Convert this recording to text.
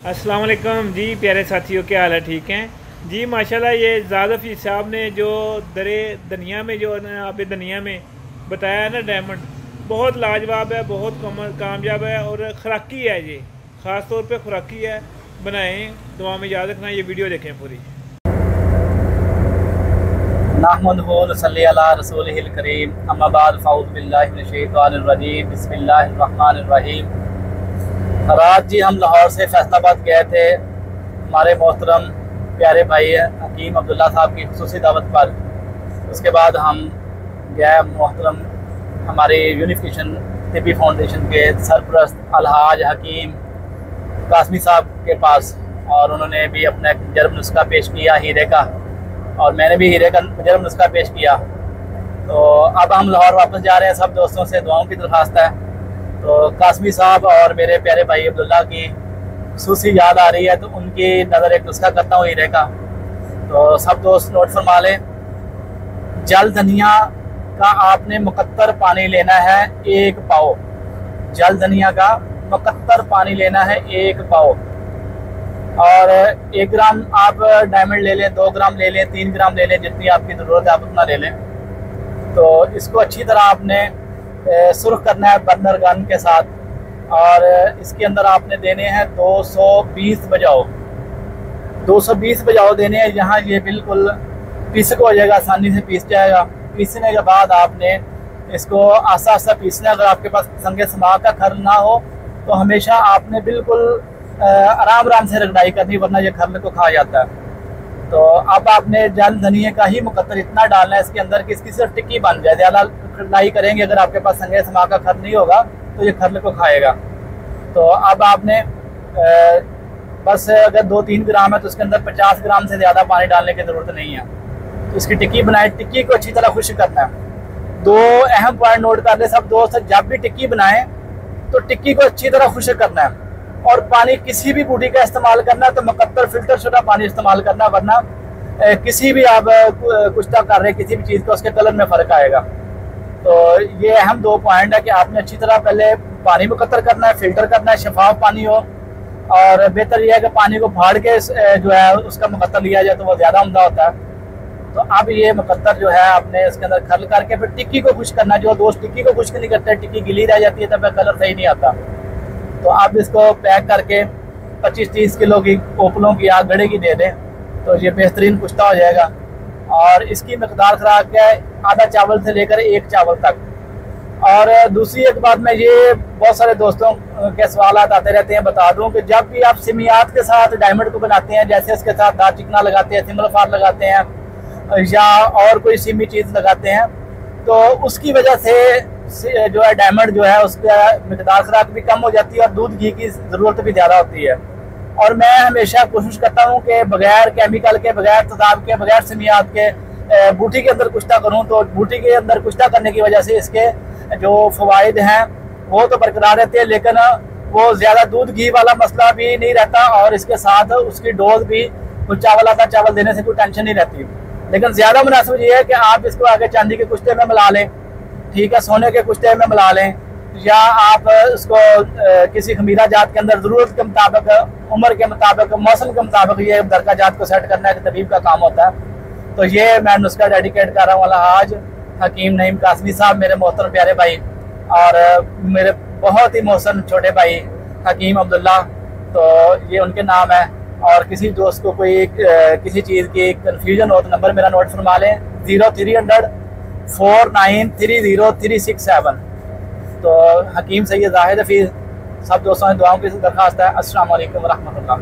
अस्सलाम वालेकुम जी प्यारे साथियों, क्या हाल है? ठीक हैं जी माशाल्लाह। ये ज़ाद हफीज़ साहब ने जो दरे दुनिया में जो आप दुनिया में बताया है ना, डायमंड बहुत लाजवाब है, बहुत कामयाब है और खुराकी है। ये ख़ास तौर पे खुराकी है। बनाएं, दुआ में याद रखना। ये वीडियो देखें पूरी। नहमदुहु व नसल्ली अला रसूलिहिल करीम, अम्मा बाद, फ़अऊज़ु बिल्लाहि मिनश शैतानिर रजीम, बिस्मिल्लाहिर रहमानिर रहीम। रात जी हम लाहौर से फैसलाबाद गए थे हमारे मोहतरम प्यारे भाई हकीम अब्दुल्ला साहब की खुसूसी दावत पर। उसके बाद हम गए मोहतरम हमारे यूनिफिकेशन तिब्बी फाउंडेशन के सरपरस्त अलहाज हकीम कासमी साहब के पास, और उन्होंने भी अपना जर्ब नुस्खा पेश किया हीरे का, और मैंने भी हीरे का जर्ब नुस्खा पेश किया। तो अब हम लाहौर वापस जा रहे हैं। सब दोस्तों से दुआओं की दरख्वास्त है। तो कासमी साहब और मेरे प्यारे भाई अब्दुल्ला की खुसूसी याद आ रही है, तो उनकी नज़र एक नुस्खा करता हूँ हीरे का। तो सब दोस्त नोट फरमा लें। जल धनिया का आपने मुकद्दर पानी लेना है 1 पाव। जल धनिया का मुकद्दर पानी लेना है 1 पाव। और 1 ग्राम आप डायमंड ले लें, 2 ग्राम ले लें, 3 ग्राम ले लें, जितनी आपकी ज़रूरत है आप उतना ले लें। तो इसको अच्छी तरह आपने सुर्ख करना है बर्नर गन के साथ, और इसके अंदर आपने देने हैं 220 बजाओ। 220 बजाओ देने हैं। यहाँ ये बिल्कुल पिसक हो जाएगा, आसानी से पीस जाएगा। पीसने के बाद आपने इसको आस्ता आस्ता पीसना है। अगर आपके पास संगे समा का खर ना हो तो हमेशा आपने बिल्कुल आराम आराम से रगड़ाई करनी, वरना ये खरल को खा जाता है। तो अब आपने जल धनिए का ही मुकद्दर इतना डालना है इसके अंदर कि इसकी सिर्फ टिक्की बन जाए। ज़्यादा रगड़ाई करेंगे अगर आपके पास संगे समा का खर नहीं होगा तो ये खरल को खाएगा। तो अब आपने बस अगर 2-3 ग्राम है तो उसके अंदर 50 ग्राम से ज़्यादा पानी डालने की ज़रूरत नहीं है। तो इसकी टिक्की बनाए। टिक्की को अच्छी तरह खुश्क करना है। 2 अहम पॉइंट नोट कर ले सब दोस्त। जब भी टिक्की बनाएं तो टिक्की को अच्छी तरह खुश्क करना है, और पानी किसी भी बूटी का इस्तेमाल करना है तो मुकद्दर फिल्टर शुदा पानी इस्तेमाल करना, वरना किसी भी आप कुश्ता कर रहे किसी भी चीज़ का उसके कलर में फ़र्क आएगा। तो ये अहम 2 पॉइंट है कि आपने अच्छी तरह पहले पानी मुकद्दर करना है, फिल्टर करना है, शफाफ पानी हो। और बेहतर यह है कि पानी को फाड़ के जो है उसका मुकद्दर लिया जाए तो वो ज़्यादा उम्दा होता है। तो अब ये मुकद्दर जो है आपने इसके अंदर खरल करके फिर टिक्की को खुश्क करना। जो दोस्त टिक्की को खुश्क नहीं करते, टिक्की गिली रह जाती है, तब कलर सही नहीं आता। तो आप इसको पैक करके 25-30 किलो की कोपलों की आग गड़े की दे दें तो ये बेहतरीन कुश्ता हो जाएगा। और इसकी मकदार खुराक है आधा चावल से लेकर 1 चावल तक। और दूसरी एक बात, मैं ये बहुत सारे दोस्तों के सवाल आते रहते हैं, बता दूं कि जब भी आप सिमियात के साथ डायमंड को बनाते हैं, जैसे इसके साथ दार चिकना लगाते हैं, सिमल फार लगाते हैं, या और कोई सिमी चीज़ लगाते हैं, तो उसकी वजह से जो है डायमंड जो है उसका मकदार खुराक भी कम हो जाती है और दूध घी की ज़रूरत भी ज़्यादा होती है। और मैं हमेशा कोशिश करता हूँ कि बगैर केमिकल के, बगैर तेज़ाब के, बगैर सिमियात के बूटी के अंदर कुश्ता करूँ। तो बूटी के अंदर कुश्ता करने की वजह से इसके जो फ़वाइद हैं वो तो बरकरार रहते हैं, लेकिन वो ज़्यादा दूध घी वाला मसला भी नहीं रहता, और इसके साथ उसकी डोज भी कुछ चावल आधा चावल देने से कोई टेंशन नहीं रहती। लेकिन ज़्यादा मुनासिब ये है कि आप इसको आगे चांदी के कुश्ते में मिला लें, ठीक है, सोने के कुश्ते में मिला लें, या आप इसको किसी खमीरा जात के अंदर ज़रूरत के मुताबिक, उम्र के मुताबिक, मौसम के मुताबिक ये दरका जात को सेट करना है, तबीब का काम होता है। तो ये मैं नुस्खा डेडिकेट कर रहा हूँ अलहाज हकीम नईम कासमी साहब, मेरे मोहतरम प्यारे भाई, और मेरे बहुत ही मोहसन छोटे भाई हकीम अब्दुल्ला। तो ये उनके नाम है। और किसी दोस्त को कोई किसी चीज़ की कन्फ्यूजन हो तो नंबर मेरा नोट फरमा लें, 0300 4930 तो हकीम सैयद जाहिद हफीज़। सब दोस्तों से दुआओं की दरख्वास्त है। अस्सलाम वालेकुम व रहमतुल्लाह।